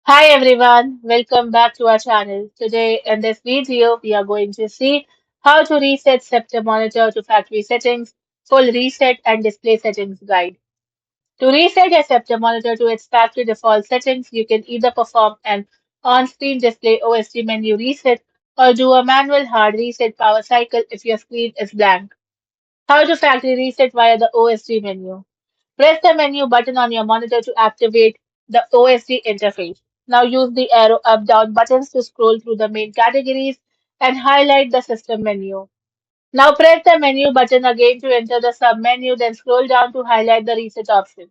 Hi everyone, welcome back to our channel. Today in this video, we are going to see how to reset Sceptre monitor to factory settings, full reset and display settings guide. To reset a Sceptre monitor to its factory default settings, you can either perform an on-screen display OSD menu reset or do a manual hard reset power cycle if your screen is blank. How to factory reset via the OSD menu. Press the menu button on your monitor to activate the OSD interface. Now use the arrow up-down buttons to scroll through the main categories and highlight the system menu. Now press the menu button again to enter the sub-menu, then scroll down to highlight the reset option.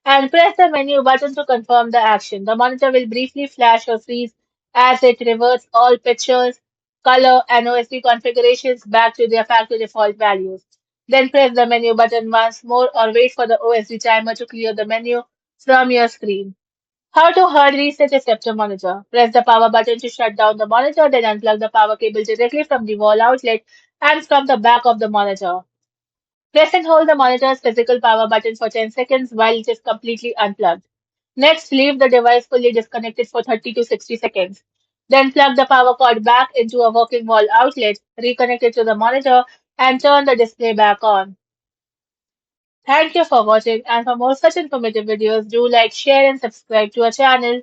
And press the menu button to confirm the action. The monitor will briefly flash or freeze as it reverts all pictures, color, and OSD configurations back to their factory default values. Then press the menu button once more or wait for the OSD timer to clear the menu from your screen. How to hard reset a Sceptre monitor. Press the power button to shut down the monitor, then unplug the power cable directly from the wall outlet and from the back of the monitor. Press and hold the monitor's physical power button for 10 seconds while it is completely unplugged. Next, leave the device fully disconnected for 30 to 60 seconds. Then plug the power cord back into a working wall outlet, reconnect it to the monitor, and turn the display back on. Thank you for watching, and for more such informative videos, do like, share, and subscribe to our channel.